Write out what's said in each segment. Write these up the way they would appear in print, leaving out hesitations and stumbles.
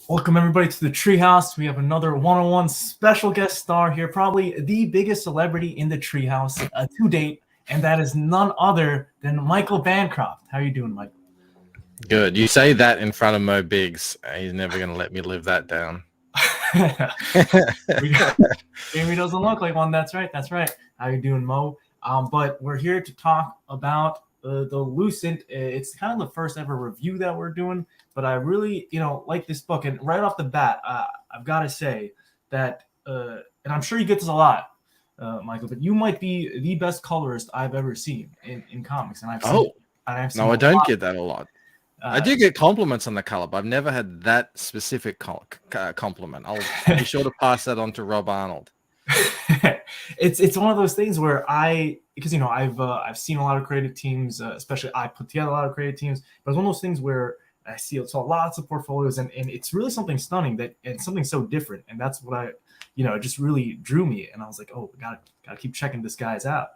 Welcome everybody to the Treehouse. We have another one-on-one special guest star here, probably the biggest celebrity in the Treehouse to date, and that is none other than Michael Bancroft. How are you doing, Michael? Good. You say that in front of Mo Biggs. He's never going to let me live that down. Jamie doesn't look like one. That's right. That's right. How you doing, Mo? But we're here to talk about the Lucent. It's kind of the first ever review that we're doing, but I really, like this book. And right off the bat, I've got to say that, and I'm sure you get this a lot, Michael, but you might be the best colorist I've ever seen in comics, and I've seen no, I a don't lot. get that a lot. I do get compliments on the color, but I've never had that specific compliment. I'll be sure to pass that on to Rob Arnold. It's one of those things where because I've seen a lot of creative teams, especially I put together a lot of creative teams, but it's one of those things where I saw lots of portfolios and it's really something stunning and something so different, and that's what it just really drew me, and I was like, oh, gotta keep checking this guy's out.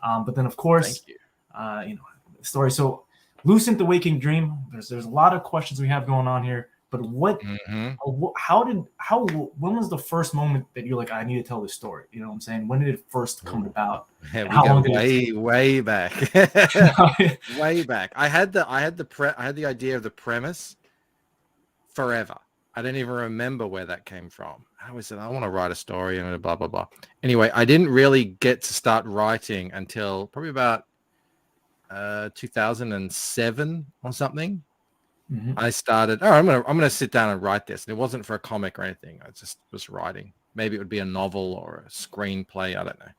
But then of course, the story. So Lucent the Waking Dream. There's a lot of questions we have going on here. But when was the first moment that you're like, I need to tell this story? You know what I'm saying? When did it first come about? Yeah, we go way back, way back. I had the idea of the premise forever. I don't even remember where that came from. I always said, I want to write a story and blah, blah, blah. Anyway, I didn't really get to start writing until probably about 2007 or something. Mm-hmm. I started, I'm gonna sit down and write this. And it wasn't for a comic or anything. I just was writing. Maybe it would be a novel or a screenplay. I don't know.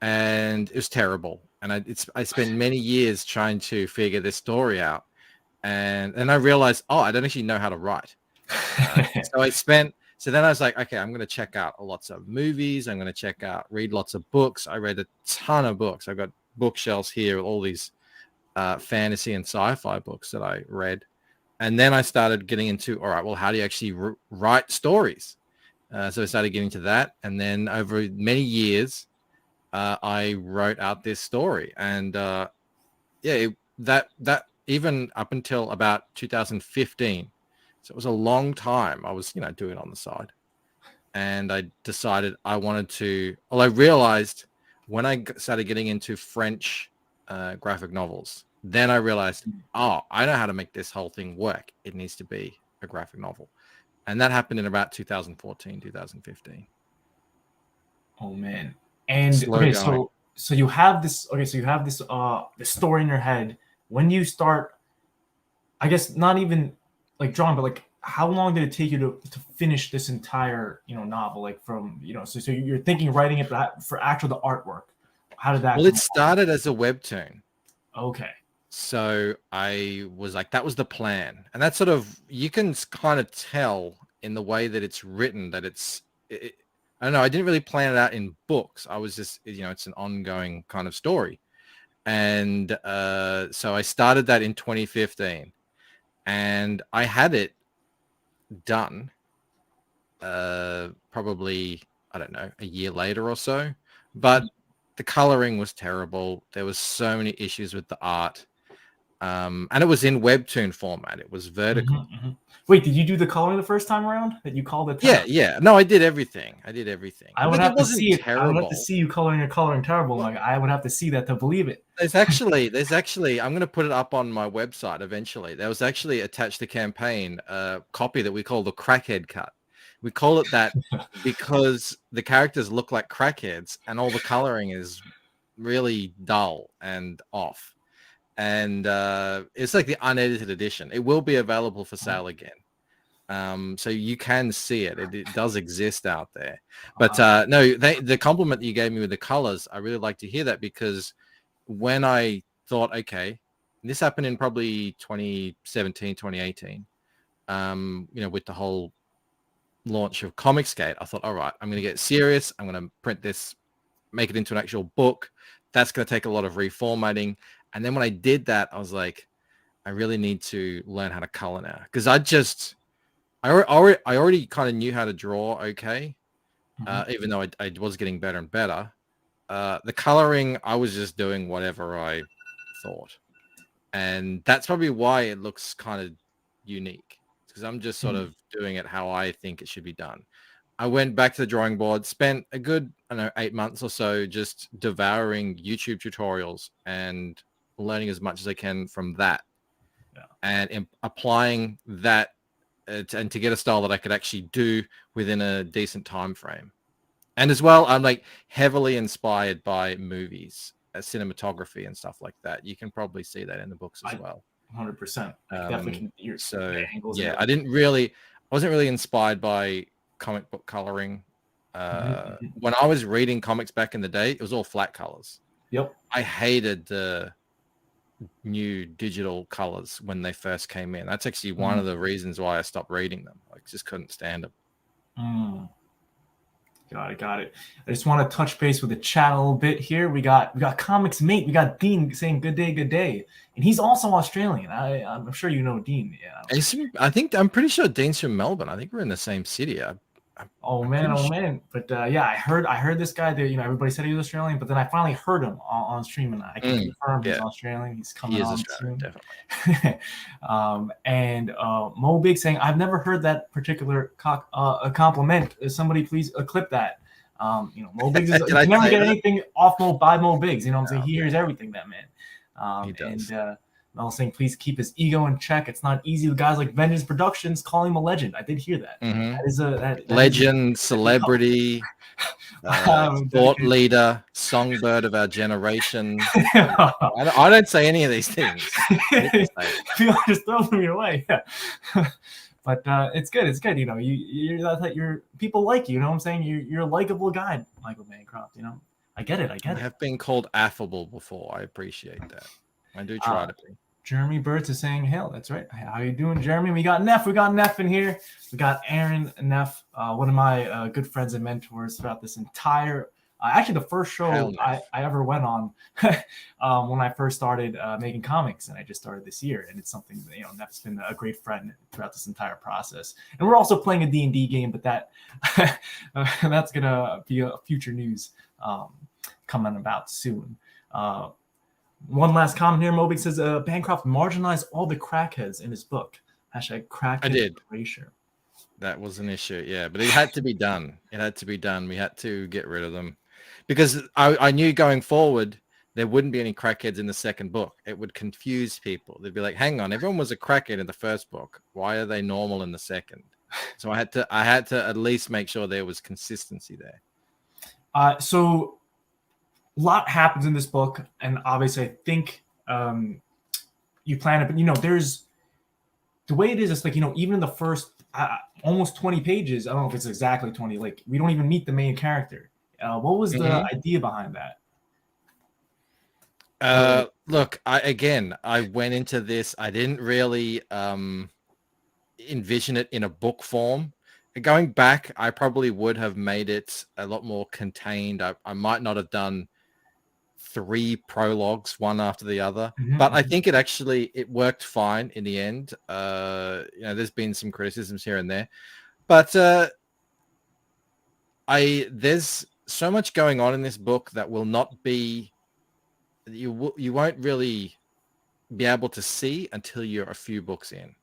And it was terrible. And I spent many years trying to figure this story out. And then I realized, I don't actually know how to write. So then I was like, okay, I'm going to check out lots of movies. I'm going to read lots of books. I read a ton of books. I've got bookshelves here with all these fantasy and sci-fi books that I read. And then I started getting into, all right, well, how do you actually write stories? So I started getting to that. And then over many years, I wrote out this story. And that even up until about 2015. So it was a long time. I was, doing it on the side. And I decided I wanted to, well, I realized when I started getting into French graphic novels, then I realized, I know how to make this whole thing work. It needs to be a graphic novel. And that happened in about 2014, 2015. Oh man. And so you have this this story in your head. When you start, I guess not even like drawing, but like how long did it take you to finish this entire novel? Like from so you're thinking writing it for actual the artwork. How did that? Well, it started as a webtoon. Okay. So I was like, that was the plan. And that's sort of, you can kind of tell in the way that it's written that I don't know. I didn't really plan it out in books. I was just, it's an ongoing kind of story. And so I started that in 2015 and I had it done probably, I don't know, a year later or so. But the coloring was terrible. There was so many issues with the art. And it was in webtoon format. It was vertical. Mm-hmm, mm-hmm. Wait, did you do the coloring the first time around that you called it? Yeah. No, I did everything. I would have to see it. I would have to see you coloring terrible. Like I would have to see that to believe it. There's actually, I'm going to put it up on my website eventually. There was actually attached to campaign a copy that we call the crackhead cut. We call it that because the characters look like crackheads and all the coloring is really dull and off. And it's like the unedited edition. It will be available for sale again. So you can see it. It does exist out there. But no, the compliment that you gave me with the colors, I really like to hear that because when I thought, okay, this happened in probably 2017, 2018, with the whole launch of Comicsgate, I thought, all right, I'm going to get serious. I'm going to print this, make it into an actual book. That's going to take a lot of reformatting. And then when I did that, I was like, I really need to learn how to color now because I already kind of knew how to draw. Okay. Even though I was getting better and better, the coloring, I was just doing whatever I thought. And that's probably why it looks kind of unique. It's because I'm just sort of doing it how I think it should be done. I went back to the drawing board, spent a good, I don't know, 8 months or so just devouring YouTube tutorials and learning as much as I can from that, and applying that and to get a style that I could actually do within a decent time frame. And as well, I'm like heavily inspired by movies, cinematography and stuff like that. You can probably see that in the books as well. 100%. Definitely can, so angles yeah, I wasn't really inspired by comic book coloring. When I was reading comics back in the day, it was all flat colors. Yep. I hated the new digital colors when they first came in. That's actually one of the reasons why I stopped reading them. I just couldn't stand them. Got it. I just want to touch base with the chat a little bit here. We got Comics Mate. We got Dean saying good day, and he's also Australian. I'm sure you know Dean. Yeah. I'm pretty sure Dean's from Melbourne. I think we're in the same city. Oh man. But yeah, I heard this guy that, everybody said he was Australian, but then I finally heard him on stream, and I can confirm he's Australian. He's coming on soon. Definitely. And Mo Big saying, I've never heard that particular compliment. Somebody please clip that. Mo Biggs you can never get anything off by Mo Biggs. You know what I'm saying? He hears everything, that man. He does. And Mel saying, please keep his ego in check. It's not easy with guys like Vengeance Productions calling him a legend. I did hear that. That is that legend, celebrity, thought leader, songbird of our generation. I don't say any of these things. People just throw them your way. Yeah. But it's good. It's good. You're people like you. You know what I'm saying? You're a likable guy, Michael Bancroft. I get it. I have been called affable before. I appreciate that. I do try to be. Jeremy Burtz is saying, "Hell, that's right. How you doing, Jeremy? We got Neff in here. We got Aaron Neff, one of my good friends and mentors throughout this entire. Actually, the first show I ever went on when I first started making comics, and I just started this year. And it's something that, Neff's been a great friend throughout this entire process. And we're also playing a D&D game, but that's gonna be a future news coming about soon. One last comment here. Moby says, Bancroft marginalized all the crackheads in his book. Hashtag crackhead. I did. Erasure. That was an issue, yeah. But it had to be done. We had to get rid of them. Because I knew going forward, there wouldn't be any crackheads in the second book. It would confuse people. They'd be like, hang on, everyone was a crackhead in the first book. Why are they normal in the second? So I had to at least make sure there was consistency there. So a lot happens in this book, and obviously I think you plan it, but there's the way it is. It's like, even in the first almost 20 pages, I don't know if it's exactly 20, like we don't even meet the main character. What was the idea behind that? Look, I went into this, I didn't really envision it in a book form. Going back, I probably would have made it a lot more contained. I might not have done 3 prologues, one after the other, but I think it worked fine in the end. There's been some criticisms here and there, but there's so much going on in this book that will not be, you won't really be able to see until you're a few books in.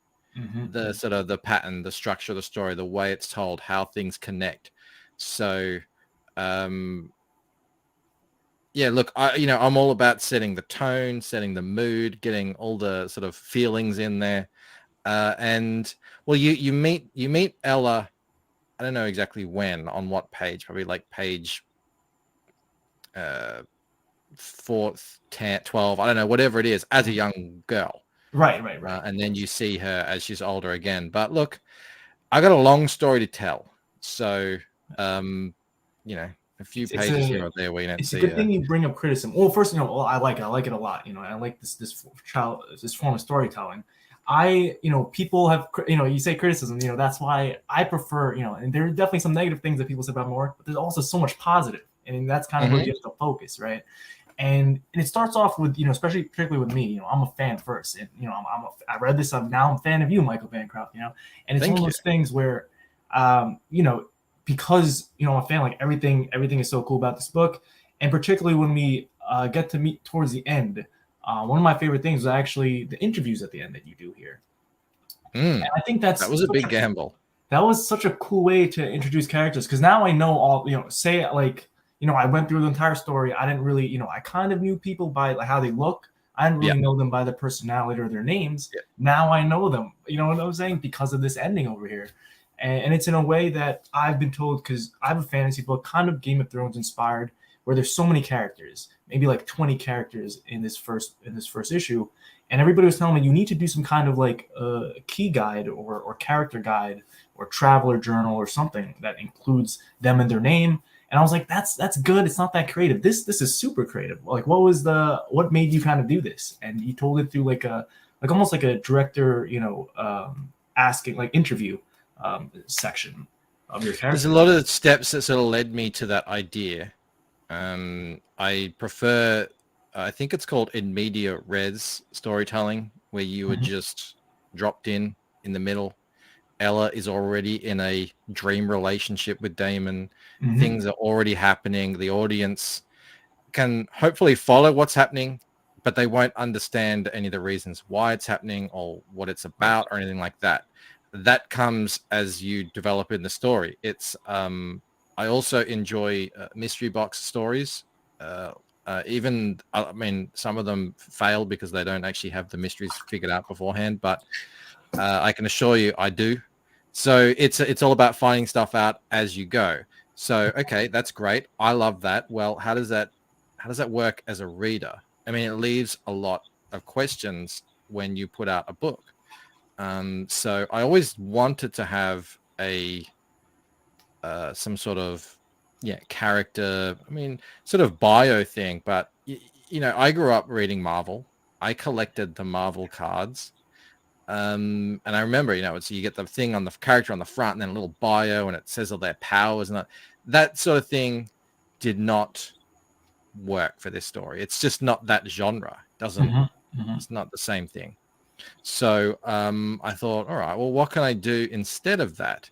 The sort of the pattern, the structure of the story, the way it's told, how things connect. So yeah, look, I'm all about setting the tone, setting the mood, getting all the sort of feelings in there. And well, you meet Ella, I don't know exactly when, on what page, probably like page 4th, 10th, 12, I don't know, whatever it is, as a young girl. Right. And then you see her as she's older again. But look, I got a long story to tell. So, a few pages here or there where you don't see. It's a good thing you bring up criticism. Well, first, I like it a lot. I like this form of storytelling. People have, you say criticism, that's why I prefer, and there are definitely some negative things that people say about more, but there's also so much positive. And that's kind of where you have to focus, right? And it starts off with, particularly with me, I'm a fan first. And, I read this, now I'm a fan of you, Michael Bancroft, and it's one of those things where, because, I'm a fan, like everything is so cool about this book. And particularly when we get to meet towards the end, one of my favorite things was actually the interviews at the end that you do here. I think That was a big gamble. that was such a cool way to introduce characters, because now I know all, say, like, I went through the entire story. I didn't really, I kind of knew people by like how they look. I didn't Yeah. really know them by their personality or their names. Yeah. Now I know them, you know what I'm saying, because of this ending over here. And it's in a way that I've been told, because I have a fantasy book, kind of Game of Thrones inspired, where there's so many characters, maybe like 20 characters in this first issue, and everybody was telling me you need to do some kind of like key guide or character guide or traveler journal or something that includes them and their name. And I was like, that's good. It's not that creative. This is super creative. Like, what made you kind of do this? And he told it through like almost like a director, asking, like, interview section of your character. There's a lot of steps that sort of led me to that idea. I prefer, I think it's called in media res storytelling, where you were just dropped in the middle. Ella is already in a dream relationship with Damon. Things are already happening. The audience can hopefully follow what's happening, but they won't understand any of the reasons why it's happening or what it's about or anything like that. That comes as you develop in the story. It's I also enjoy mystery box stories. Even, I mean, some of them fail because they don't actually have the mysteries figured out beforehand, but I can assure you I do. So it's all about finding stuff out as you go. So, okay, that's great. I love that. Well, how does that work as a reader? I mean, it leaves a lot of questions when you put out a book. So I always wanted to have a some sort of character, I mean, sort of bio thing. But I grew up reading Marvel. I collected the Marvel cards. And I remember, so you get the thing on the character on the front and then a little bio and it says all their powers, and that sort of thing did not work for this story. It's just not that genre. It's not the same thing. So I thought, all right, well, what can I do instead of that?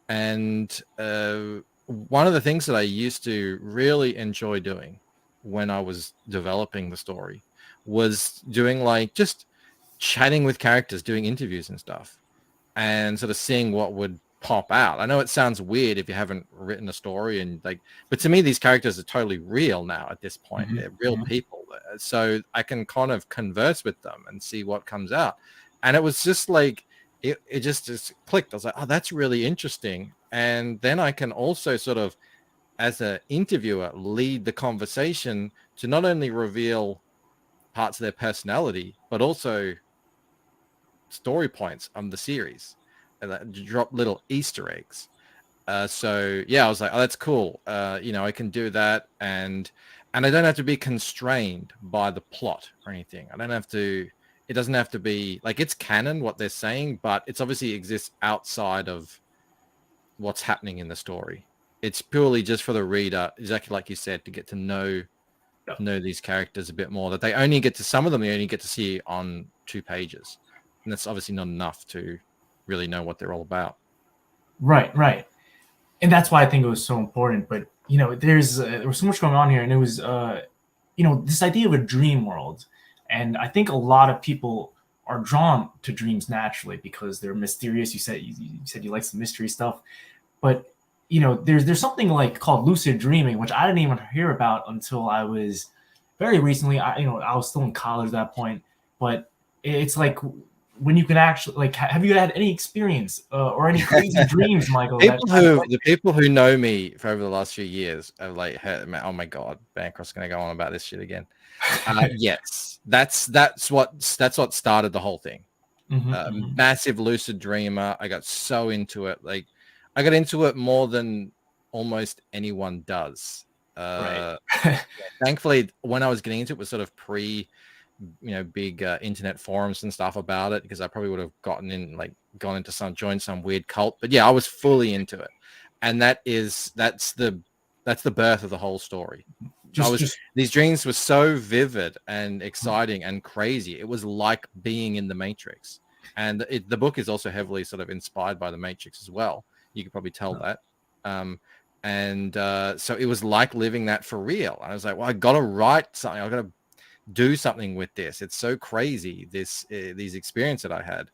And one of the things that I used to really enjoy doing when I was developing the story was doing, like, just chatting with characters, doing interviews and stuff, and sort of seeing what would pop out. I know it sounds weird if you haven't written a story, and but to me, these characters are totally real now at this point. They're real people. So I can kind of converse with them and see what comes out. And it was just like, it just clicked. I was like, oh, that's really interesting. And then I can also sort of, as an interviewer, lead the conversation to not only reveal parts of their personality, but also story points on the series, and that drop little Easter eggs. So yeah, I was like, oh, that's cool. I can do that, and I don't have to be constrained by the plot or anything. It doesn't have to be like it's canon what they're saying, but it's obviously exists outside of what's happening in the story. It's purely just for the reader, exactly like you said, to get to know these characters a bit more. That some of them they only get to see on 2 pages. And that's obviously not enough to really know what they're all about. Right. And that's why I think it was so important. But there was so much going on here, and it was this idea of a dream world, and I think a lot of people are drawn to dreams naturally because they're mysterious. You said you like some mystery stuff, but there's something like called lucid dreaming, which I didn't even hear about until I was very recently. I was still in college at that point, but it's like when you can actually, like, have you had any experience or any crazy dreams, Michael? The people who know me for over the last few years are like, oh my god, Bancroft's going to go on about this shit again. Yes, that's what started the whole thing. Massive lucid dreamer. I got so into it. Like, I got into it more than almost anyone does. Right. Thankfully, when I was getting into it, was sort of pre big internet forums and stuff about it, because I probably would have joined some weird cult. But yeah, I was fully into it, and that's the birth of the whole story. These dreams were so vivid and exciting and crazy. It was like being in the Matrix, and the book is also heavily sort of inspired by the Matrix as well. You could probably tell that. So it was like living that for real. I was like, well, I got to write something. I got to do something with this. It's so crazy, these experience that I had.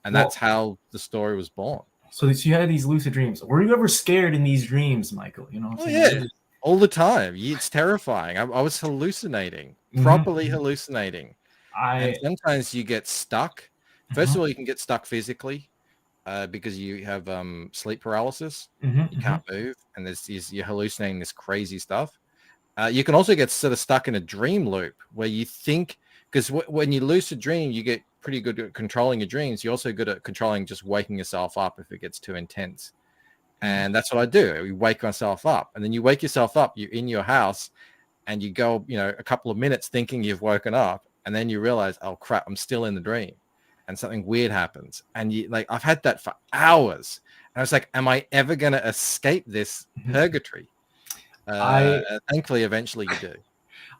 And Well, that's how the story was born. so you had these lucid dreams. Were you ever scared in these dreams, Michael? You know what I'm Oh saying? yeah, all the time. It's terrifying. I was hallucinating, properly Mhm. hallucinating. And I sometimes you get stuck. First mhm, of all, you can get stuck physically because you have sleep paralysis. mhm, You mhm, can't move, and you're hallucinating this crazy stuff. You can also get sort of stuck in a dream loop where you think, because when you lucid dream, you get pretty good at controlling your dreams. You're also good at controlling just waking yourself up if it gets too intense. mhm, And that's what I do. You wake myself up, and then you wake yourself up. You're in your house, and you go, a couple of minutes thinking you've woken up, and then you realize, oh crap, I'm still in the dream, and something weird happens. And I've had that for hours, and I was like, am I ever going to escape this mhm. purgatory? I Thankfully, eventually you do.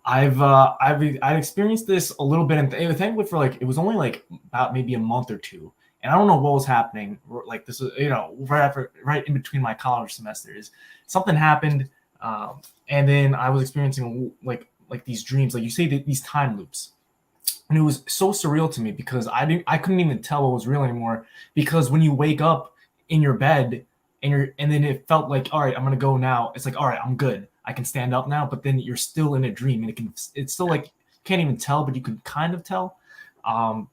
I've experienced this a little bit, and thankfully for like it was only like about maybe a month or two, and I don't know what was happening. Like this was right in between my college semesters, something happened, and then I was experiencing like these dreams, like you say these time loops, and it was so surreal to me because I couldn't even tell what was real anymore because when you wake up in your bed and then it felt like, all right, I'm gonna go now. It's like, all right, I'm good. I can stand up now, but then you're still in a dream and it's still like can't even tell, but you can kind of tell.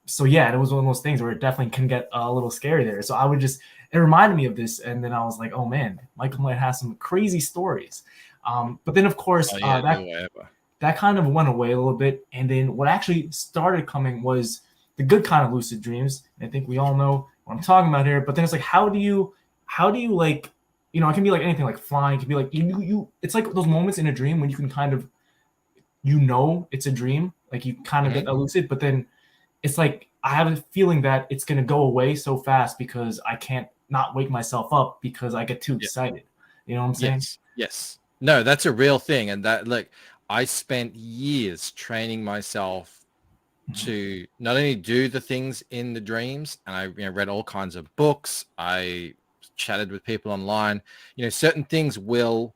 So yeah, it was one of those things where it definitely can get a little scary there. So it reminded me of this, and then I was like, oh man, Michael might have some crazy stories. But then of course Oh yeah, do that whatever. that kind of went away a little bit. And then what actually started coming was the good kind of lucid dreams. I think we all know what I'm talking about here. But then it's like, how do you like, it can be like anything like flying. It can be like it's like those moments in a dream when you can kind of, it's a dream. Like you kind of get Mhm. that lucid, but then it's like, I have a feeling that it's going to go away so fast because I can't not wake myself up because I get too Yeah. excited. You know what I'm saying? Yes. Yes. No, that's a real thing. And that, look, I spent years training myself Mhm. to not only do the things in the dreams, and I read all kinds of books. I chatted with people online. Certain things will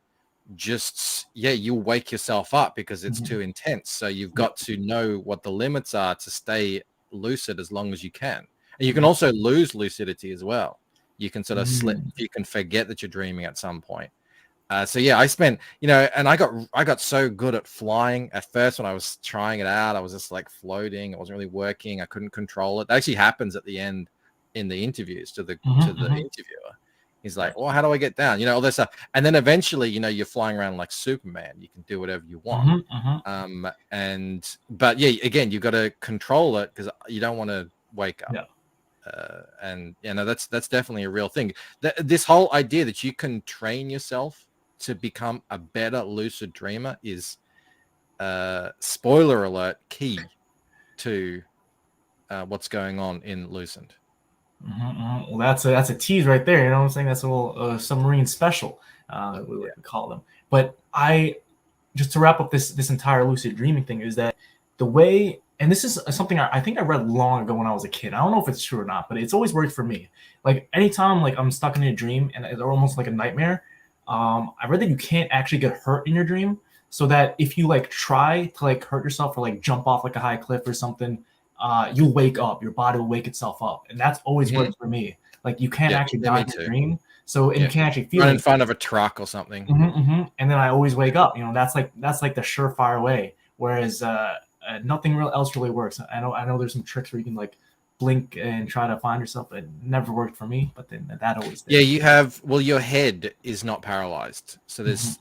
just, you'll wake yourself up because it's Mhm. too intense. So you've Yeah. got to know what the limits are to stay lucid as long as you can. And you can Mhm. also lose lucidity as well. You can sort of slip. Mm. You can forget that you're dreaming at some point. So yeah, I spent, and I got so good at flying at first when I was trying it out. I was just like floating. It wasn't really working. I couldn't control it. That actually happens at the end in the interviews to the Mhm. Mhm. interviewer. He's like, well, how do I get down? All this stuff. And then eventually, you're flying around like Superman. You can do whatever you want. Mhm. Mhm. But yeah, again, you've got to control it because you don't want to wake up. Yeah. And that's definitely a real thing. This whole idea that you can train yourself to become a better lucid dreamer is, spoiler alert, key to what's going on in Lucent. Well, that's a tease right there. You know what I'm saying? That's a little submarine special, we Yeah. like to call them. But I just to wrap up this entire lucid dreaming thing is that the way, and this is something I think I read long ago when I was a kid. I don't know if it's true or not, but it's always worked for me. Like anytime like I'm stuck in a dream and it's almost like a nightmare, I read that you can't actually get hurt in your dream. So that if you like try to like hurt yourself or like jump off like a high cliff or something, you'll wake up. Your body will wake itself up, and that's always Mhm. worked for me. Like you can't Yeah, actually yeah, die me in your too. dream, and you Yeah, can't actually feel run in anything. front of a truck or something. And then I always wake up. That's like the surefire way. Whereas nothing real else really works. I know there's some tricks where you can like blink and try to find yourself. It never worked for me, but then that always Yeah, did. your head is not paralyzed. So Mhm.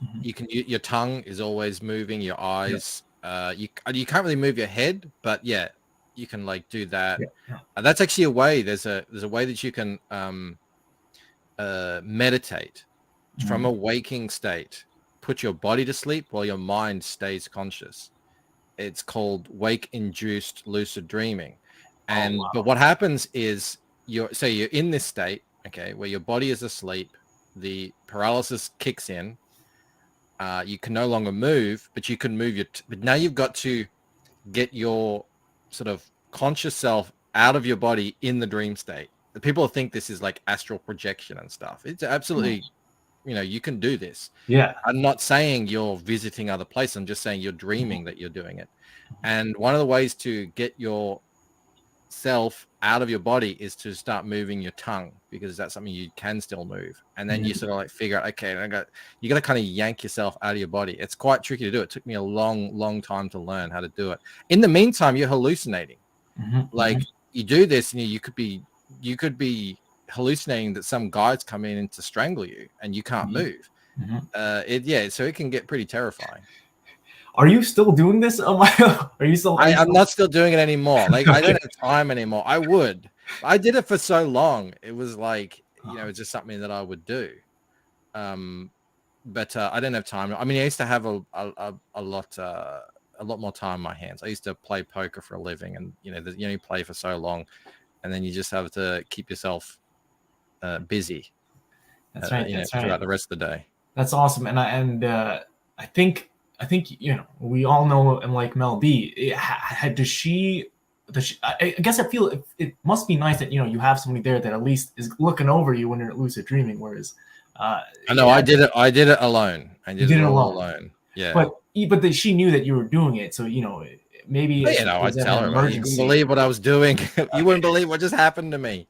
your tongue is always moving, your Yeah, eyes, you can't really move your head, but yeah, you can like do that. yeah, yeah. That's actually a way. There's a way that you can meditate from Mhm. a waking state, put your body to sleep while your mind stays conscious. It's called wake induced lucid dreaming. Oh But wow. what happens is you're in this state, okay, where your body is asleep, the paralysis kicks in, you can no longer move, but you can move but now you've got to get your sort of conscious self out of your body in the dream state. The people think this is like astral projection and stuff. It's absolutely, you can do this. Yeah. I'm not saying you're visiting other places. I'm just saying you're Mhm. dreaming that you're doing it. And one of the ways to get yourself out of your body is to start moving your tongue, because that's something you can still move. And then you sort of like figure out, okay, you got to kind of yank yourself out of your body. It's quite tricky to do. It took me a long time to learn how to do it. In the meantime, you're hallucinating. Like you do this and you could be hallucinating that some guy's coming in to strangle you and you can't move. So it can get pretty terrifying. Are you still doing this? Are you still? I'm not still doing it anymore. Like I don't have time anymore. I would. I did it for so long. It was like, it's just something that I would do. But I didn't have time. I mean, I used to have a lot more time on my hands. I used to play poker for a living, and you play for so long, and then you just have to keep yourself busy. That's right. Throughout the rest of the day. That's awesome. And I think we all know, and like Mel B, does she? I guess I feel it must be nice that you have somebody there that at least is looking over you when you're lucid dreaming. Whereas, I know I did it. I did it alone. I did it all alone. Yeah. But she knew that you were doing it, so maybe. I'd tell her. You wouldn't believe what I was doing. You wouldn't believe what just happened to me.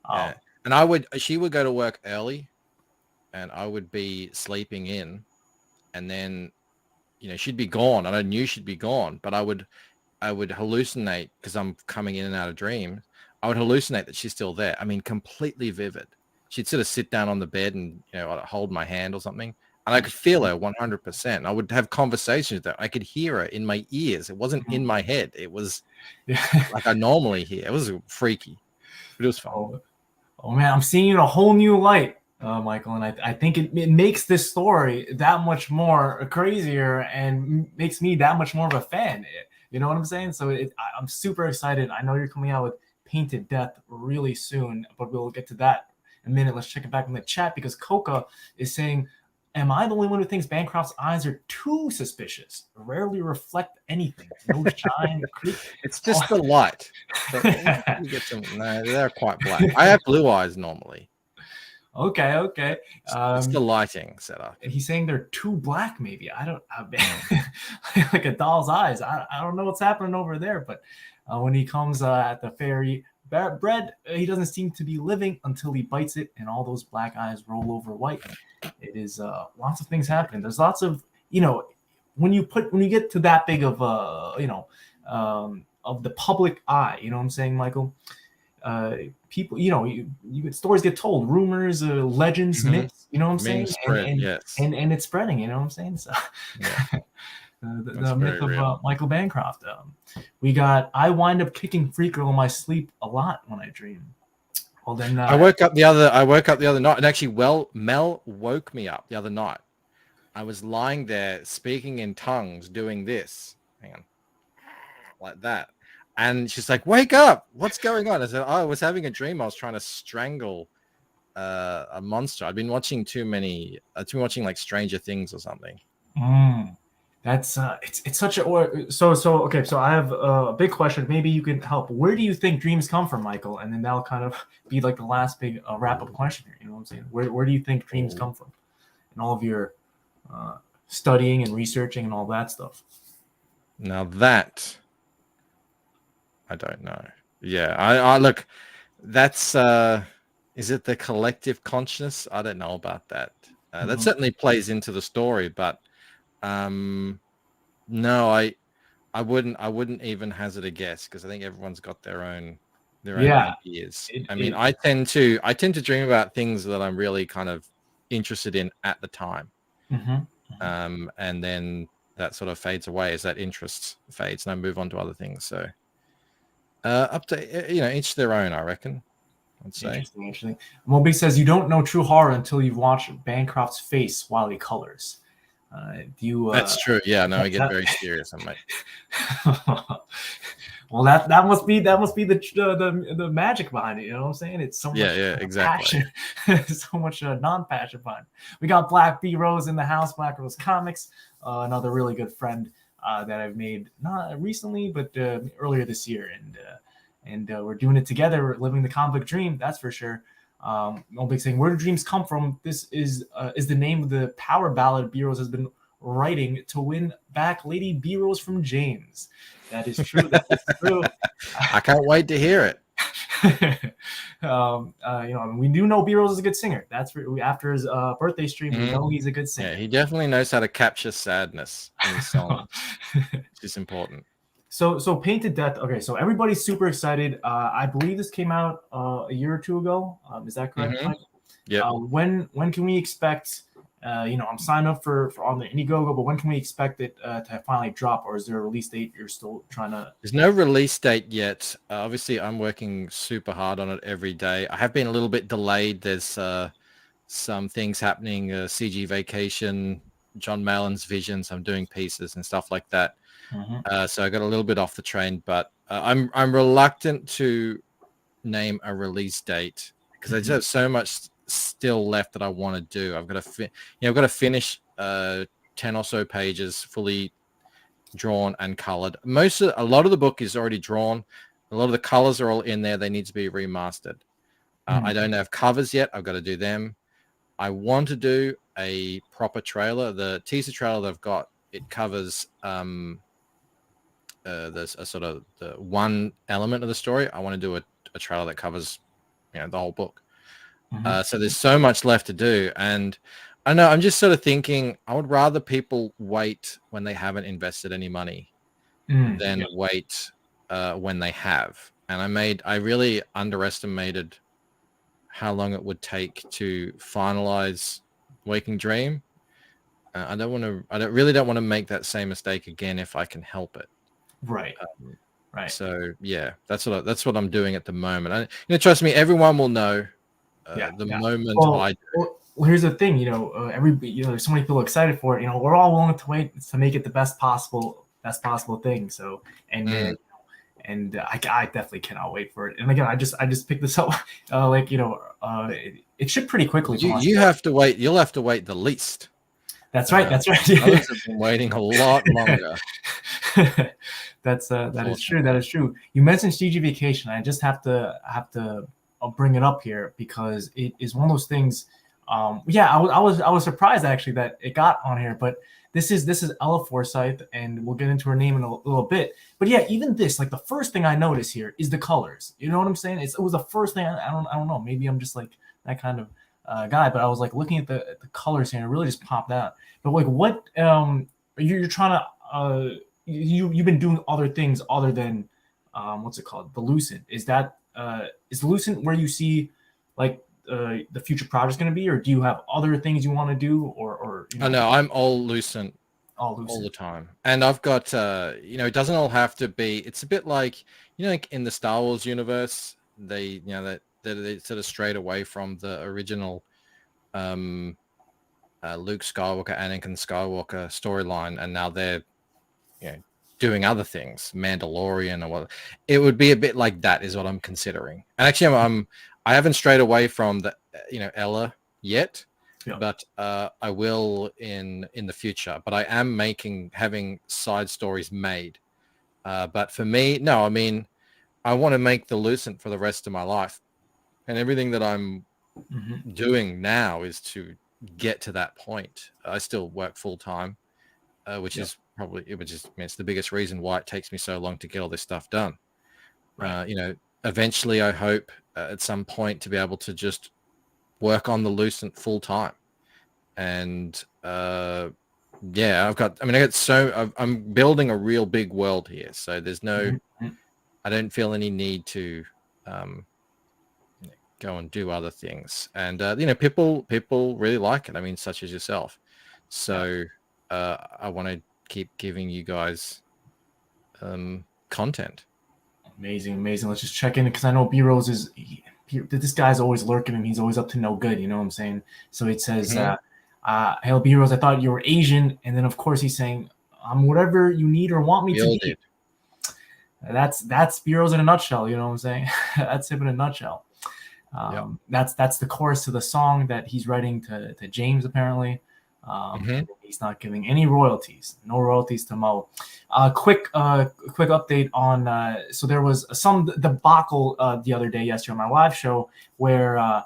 Yeah. And she would go to work early, and I would be sleeping in, and then, she'd be gone, and I knew she'd be gone, but I would hallucinate, because I'm coming in and out of dreams. I would hallucinate that she's still there. I mean, completely vivid. She'd sort of sit down on the bed and, I'd hold my hand or something, and I could feel her 100%. I would have conversations that I could hear her in my ears. It wasn't in my head. It was like I normally hear. It was freaky, but it was fun. Oh man, I'm seeing you in a whole new light, Michael, and I think it makes this story that much more crazier and makes me that much more of a fan. You know what I'm saying? So I'm super excited. I know you're coming out with Painted Death really soon, but we'll get to that in a minute. Let's check it back in the chat, because Coca is saying, am I the only one who thinks Bancroft's eyes are too suspicious? Rarely reflect anything. No shine. It's just the light. You get some, no, they're quite black. I have blue eyes normally. Okay. It's the lighting setup. And he's saying they're too black, maybe. Like a doll's eyes. I don't know what's happening over there, but when he comes at the fairy bread, he doesn't seem to be living until he bites it, and all those black eyes roll over white. It is lots of things happening. There's lots of, when you get to that big of of the public eye, you know what I'm saying, Michael? People, you stories get told, rumors, legends, myths, you know what I'm saying? And it's spreading, you know what I'm saying? So the myth of Michael Bancroft. I wind up kicking Freak Girl in my sleep a lot when I dream. Well, then I woke up the other night, and actually, Mel woke me up the other night. I was lying there speaking in tongues, doing this, hang on, like that. And she's like, "Wake up! What's going on?" I said, "I was having a dream. I was trying to strangle a monster. I've been watching like Stranger Things or something." That's it's such a so I have a big question. Maybe you can help. Where do you think dreams come from, Michael? And then that'll kind of be like the last big wrap up question here. You know what I'm saying? Where do you think dreams come from, and all of your studying and researching and all that stuff? Now that I don't know. Yeah, I look. That's is it the collective consciousness? I don't know about that. That certainly plays into the story, but no, I wouldn't even hazard a guess, because I think everyone's got their own ideas. I tend to dream about things that I'm really kind of interested in at the time, and then that sort of fades away as that interest fades, and I move on to other things. So up to each their own, I reckon. I'd say. Interesting. Moby says you don't know true horror until you've watched Bancroft's face while he colors. That's true. Yeah, no, I get very serious on my. Well, that must be the magic behind it. You know what I'm saying? It's so much exactly. Passion, so much non-passion behind it. We got Black B Rose in the house. Black Rose Comics, another really good friend that I've made not recently, but earlier this year, and we're doing it together. We're living the comic dream, that's for sure. No big saying, where do dreams come from? This is the name of the power ballad B Rose has been writing to win back Lady B Rose from James. That is true. That is true. I can't wait to hear it. We do know B Rose is a good singer. That's after his birthday stream, we know he's a good singer. Yeah, he definitely knows how to capture sadness in his songs, which is important. So Painted Death. Okay, so everybody's super excited. I believe this came out a year or two ago. Is that correct, Mike? Yeah. When can we expect? I'm signed up for on the Indiegogo, but when can we expect it to finally drop, or is there a release date you're still trying to? There's no release date yet. Obviously, I'm working super hard on it every day. I have been a little bit delayed. There's some things happening, CG vacation, John Malin's visions. I'm doing pieces and stuff like that. So I got a little bit off the train, but I'm reluctant to name a release date because I just have so much still left that I want to do. I've got to finish 10 or so pages fully drawn and colored. A lot of the book is already drawn. A lot of the colors are all in there. They need to be remastered. I don't have covers yet. I've got to do them. I want to do a proper trailer. The teaser trailer that I've got, it covers there's a sort of the one element of the story. I want to do a trailer that covers the whole book. So there's so much left to do, and I know I'm just sort of thinking I would rather people wait when they haven't invested any money than wait when they have. And I really underestimated how long it would take to finalize Waking Dream. I really don't want to make that same mistake again if I can help it. Right. Right. So yeah, that's what I'm doing at the moment. Trust me, everyone will know the moment I do. Well, here's the thing, there's so many people excited for it. We're all willing to wait to make it the best possible thing. So, and I definitely cannot wait for it. And again, I just picked this up, it should pretty quickly. You have to wait. You'll have to wait the least. That's right. That's right. Others have been waiting a lot longer. That is true. That is true. You mentioned CG Vacation. I just have to I'll bring it up here because it is one of those things. I was surprised actually that it got on here, but this is Ella Forsyth, and we'll get into her name in a little bit. But yeah, even this, like the first thing I notice here is the colors. You know what I'm saying? It was the first thing. I don't know. Maybe I'm just like that kind of guy, but I was like looking at the colors here, and it really just popped out. But like, what you're trying to you've been doing other things other than what's it called, the Lucent? Is the Lucent where you see like the future project's going to be, or do you have other things you want to do, or No, I'm all Lucent all the time, and I've got it doesn't all have to be. It's a bit like like in the Star Wars universe, they they sort of strayed away from the original Luke Skywalker, Anakin Skywalker storyline, and now they're doing other things, Mandalorian or what. It would be a bit like that is what I'm considering. And actually I haven't strayed away from the Ella yet, but I will in the future. But I am having side stories made. But for me, no, I mean, I want to make the Lucent for the rest of my life. And everything that I'm doing now is to get to that point. I still work full time, which is probably it's the biggest reason why it takes me so long to get all this stuff done. Right. Eventually I hope at some point to be able to just work on the Lucent full time. And I'm building a real big world here. So there's I don't feel any need to go and do other things. And people really like it. I mean, such as yourself. So I want to keep giving you guys content. Amazing. Let's just check in because I know B-Rose this guy's always lurking and he's always up to no good. You know what I'm saying? So it says, "Hey, B-Rose, I thought you were Asian," and then of course he's saying, "I'm whatever you need or want me to be." That's B-Rose in a nutshell. You know what I'm saying? That's him in a nutshell. That's the chorus to the song that he's writing to James apparently. He's not giving any royalties, no royalties to Mo. Quick update on so there was some debacle the other day yesterday on my live show where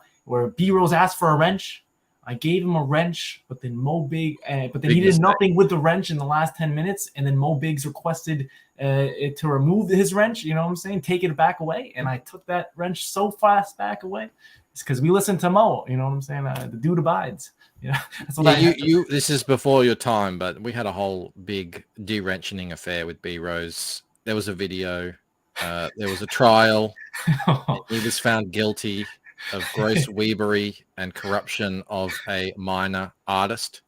B-Rose asked for a wrench I gave him a wrench, but then but then Big he did mistake. nothing with the wrench in the last 10 minutes. And then Mo Biggs requested to remove his wrench, you know what I'm saying? Take it back away. And I took that wrench so fast back away. It's because we listen to Mo, you know what I'm saying? The dude abides. Yeah, that's what you this is before your time, but we had a whole big de-wrenching affair with B Rose. There was a video, there was a trial. He was found guilty of gross weebery and corruption of a minor artist.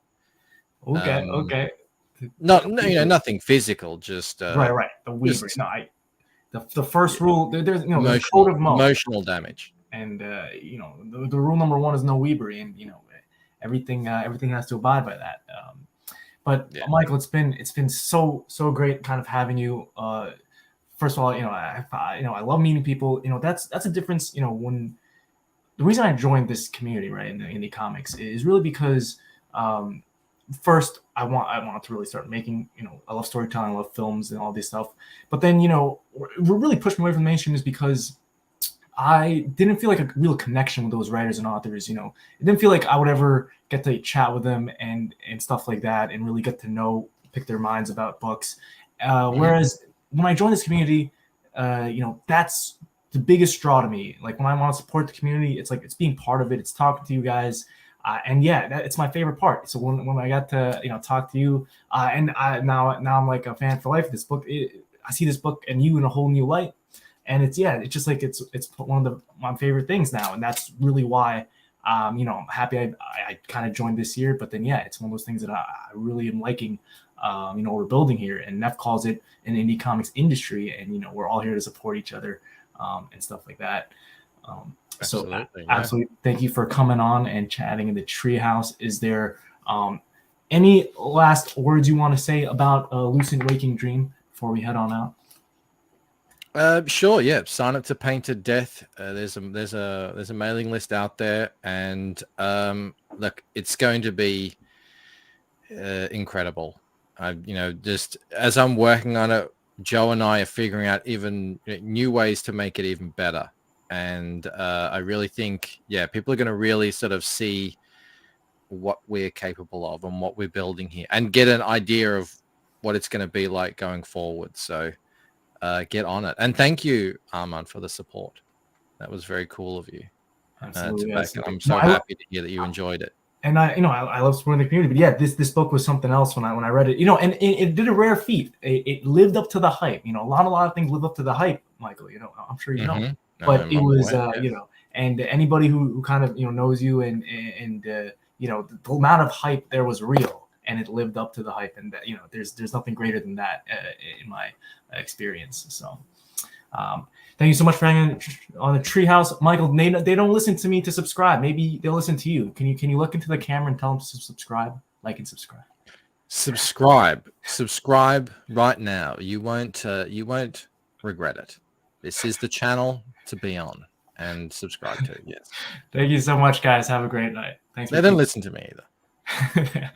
Okay. Not, nothing physical, just Right. The Weaver. just No, the first rule. There's there's a code of Mo. emotional damage. And the rule number one is no Weebery, and everything has to abide by that. But Michael, it's been so great kind of having you. First of all, I love meeting people. That's a difference. When the reason I joined this community, right, in the indie comics, is really because first I want to really start making. I love storytelling, I love films and all this stuff. But then what really pushed me away from the mainstream is because I didn't feel like a real connection with those writers and authors. It didn't feel like I would ever get to chat with them and stuff like that, and really get to pick their minds about books. Whereas when I joined this community, that's the biggest draw to me. Like when I want to support the community, it's like it's being part of it. It's talking to you guys, and it's my favorite part. So when I got to talk to you, and now I'm like a fan for life of this book. I see this book and you in a whole new light. And it's just like it's one of my favorite things now, and that's really why I'm happy I kind of joined this year. But then it's one of those things that I really am liking. We're building here, and Neff calls it an indie comics industry, and we're all here to support each other and stuff like that. Absolutely, thank you for coming on and chatting in the Treehouse. Is there any last words you want to say about Lucent Waking Dream before we head on out? Sure. Yeah. Sign up to Painted Death. There's a mailing list out there, and look, it's going to be incredible. Just as I'm working on it, Joe and I are figuring out even new ways to make it even better. And I really think, people are going to really sort of see what we're capable of and what we're building here, and get an idea of what it's going to be like going forward. So. Get on it, and thank you, Armand, for the support. That was very cool of you. Absolutely, I'm so happy to hear that you enjoyed it. And I love supporting the community. But this book was something else when I read it. And it did a rare feat. It lived up to the hype. A lot of things live up to the hype, Michael. I'm sure you know. But it was and anybody who kind of knows you and the amount of hype there was real. And it lived up to the hype, and that there's nothing greater than that in my experience. So, thank you so much for hanging on the Treehouse, Michael. They don't listen to me to subscribe. Maybe they'll listen to you. Can you look into the camera and tell them to subscribe, like and subscribe? Subscribe right now. You won't regret it. This is the channel to be on and subscribe to. Yes. Thank you so much, guys. Have a great night. Thanks. They don't listen to me either.